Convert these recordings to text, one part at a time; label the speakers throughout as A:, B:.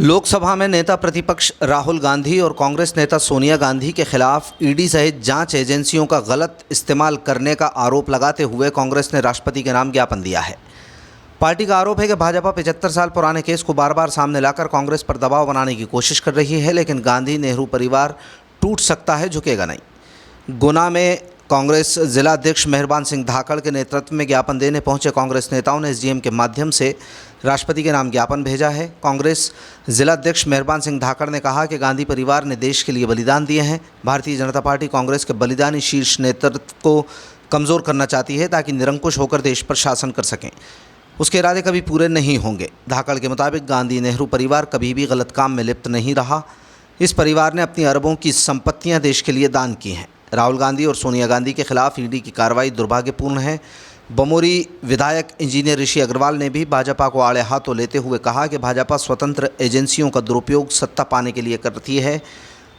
A: लोकसभा में नेता प्रतिपक्ष राहुल गांधी और कांग्रेस नेता सोनिया गांधी के खिलाफ ईडी सहित जांच एजेंसियों का गलत इस्तेमाल करने का आरोप लगाते हुए कांग्रेस ने राष्ट्रपति के नाम ज्ञापन दिया है। पार्टी का आरोप है कि भाजपा 75 साल पुराने केस को बार बार सामने लाकर कांग्रेस पर दबाव बनाने की कोशिश कर रही है, लेकिन गांधी नेहरू परिवार टूट सकता है, झुकेगा नहीं। गुना में कांग्रेस जिला अध्यक्ष मेहरबान सिंह धाकड़ के नेतृत्व में ज्ञापन देने पहुंचे कांग्रेस नेताओं ने एसडीएम के माध्यम से राष्ट्रपति के नाम ज्ञापन भेजा है। कांग्रेस जिला अध्यक्ष मेहरबान सिंह धाकड़ ने कहा कि गांधी परिवार ने देश के लिए बलिदान दिए हैं। भारतीय जनता पार्टी कांग्रेस के बलिदानी शीर्ष नेतृत्व को कमज़ोर करना चाहती है ताकि निरंकुश होकर देश पर शासन कर सकें। उसके इरादे कभी पूरे नहीं होंगे। धाकड़ के मुताबिक गांधी नेहरू परिवार कभी भी गलत काम में लिप्त नहीं रहा। इस परिवार ने अपनी अरबों की संपत्तियां देश के लिए दान की हैं। राहुल गांधी और सोनिया गांधी के खिलाफ ईडी की कार्रवाई दुर्भाग्यपूर्ण है। बमोरी विधायक इंजीनियर ऋषि अग्रवाल ने भी भाजपा को आड़े हाथों लेते हुए कहा कि भाजपा स्वतंत्र एजेंसियों का दुरुपयोग सत्ता पाने के लिए करती है।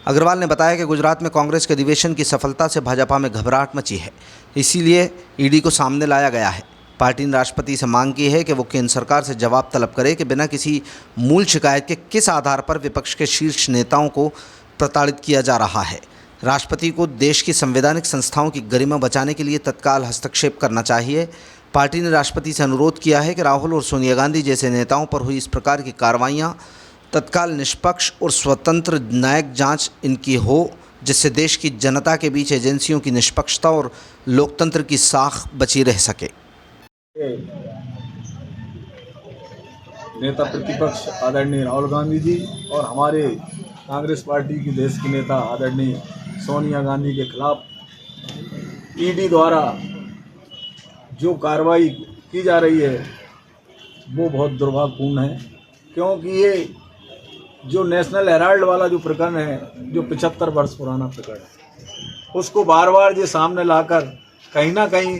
A: अग्रवाल ने बताया कि गुजरात में कांग्रेस के अधिवेशन की सफलता से भाजपा में घबराहट मची है, इसीलिए ईडी को सामने लाया गया है। पार्टी ने राष्ट्रपति से मांग की है कि वो केंद्र सरकार से जवाब तलब करे कि बिना किसी मूल शिकायत के किस आधार पर विपक्ष के शीर्ष नेताओं को प्रताड़ित किया जा रहा है। राष्ट्रपति को देश की संवैधानिक संस्थाओं की गरिमा बचाने के लिए तत्काल हस्तक्षेप करना चाहिए। पार्टी ने राष्ट्रपति से अनुरोध किया है कि राहुल और सोनिया गांधी जैसे नेताओं पर हुई इस प्रकार की कार्रवाइयां तत्काल निष्पक्ष और स्वतंत्र न्यायिक जांच इनकी हो, जिससे देश की जनता के बीच एजेंसियों की निष्पक्षता और लोकतंत्र की साख बची रह सके।
B: नेता प्रतिपक्ष आदरणीय राहुल गांधी जी और हमारे कांग्रेस पार्टी की देश की नेता आदरणीय सोनिया गांधी के खिलाफ ईडी द्वारा जो कार्रवाई की जा रही है वो बहुत दुर्भाग्यपूर्ण है, क्योंकि ये जो नेशनल हेराल्ड वाला जो प्रकरण है, जो 75 वर्ष पुराना प्रकरण है, उसको बार बार ये सामने लाकर कहीं ना कहीं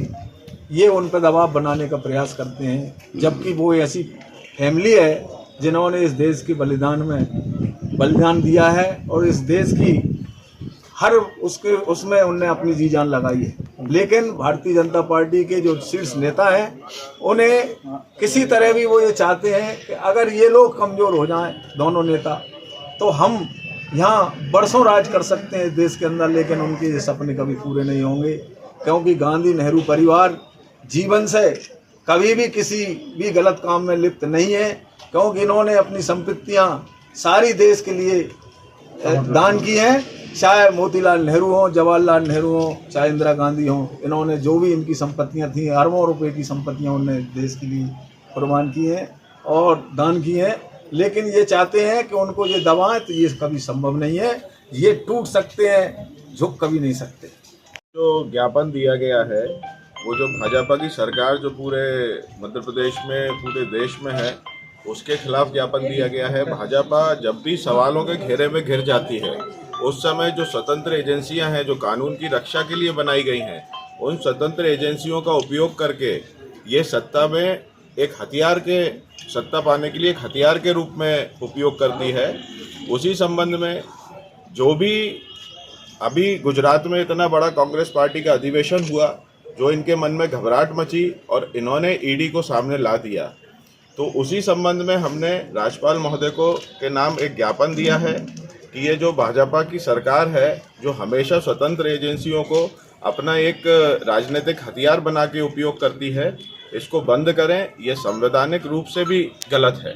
B: ये उन पर दबाव बनाने का प्रयास करते हैं, जबकि वो ऐसी फैमिली है जिन्होंने इस देश के बलिदान में बलिदान दिया है और इस देश की हर उसमें उनने अपनी जी जान लगाई है। लेकिन भारतीय जनता पार्टी के जो शीर्ष नेता हैं, उन्हें किसी तरह भी वो ये चाहते हैं कि अगर ये लोग कमज़ोर हो जाएं, दोनों नेता, तो हम यहाँ बरसों राज कर सकते हैं इस देश के अंदर। लेकिन उनके ये सपने कभी पूरे नहीं होंगे, क्योंकि गांधी नेहरू परिवार जीवन से कभी भी किसी भी गलत काम में लिप्त नहीं है, क्योंकि इन्होंने अपनी संपत्तियां सारी देश के लिए दान की हैं। चाहे मोतीलाल नेहरू हों, जवाहरलाल नेहरू हों, चाहे इंदिरा गांधी हों, इन्होंने जो भी इनकी संपत्तियां थी, अरबों रुपए की संपत्तियां उन्होंने देश के लिए कुर्बान की हैं और दान की हैं। लेकिन ये चाहते हैं कि उनको ये दबाएं, तो ये कभी संभव नहीं है। ये टूट सकते हैं, झुक कभी नहीं सकते।
C: जो ज्ञापन दिया गया है वो जो भाजपा की सरकार जो पूरे मध्य प्रदेश में, पूरे देश में है, उसके खिलाफ ज्ञापन दिया गया है। भाजपा जब भी सवालों के घेरे में घिर जाती है, उस समय जो स्वतंत्र एजेंसियां हैं, जो कानून की रक्षा के लिए बनाई गई हैं, उन स्वतंत्र एजेंसियों का उपयोग करके ये सत्ता में एक हथियार के सत्ता पाने के लिए एक हथियार के रूप में उपयोग करती है। उसी संबंध में जो भी अभी गुजरात में इतना बड़ा कांग्रेस पार्टी का अधिवेशन हुआ, जो इनके मन में घबराहट मची और इन्होंने ईडी को सामने ला दिया, तो उसी संबंध में हमने राज्यपाल महोदय को के नाम एक ज्ञापन दिया है कि ये जो भाजपा की सरकार है, जो हमेशा स्वतंत्र एजेंसियों को अपना एक राजनीतिक हथियार बना के उपयोग करती है, इसको बंद करें। ये संवैधानिक रूप से भी गलत है।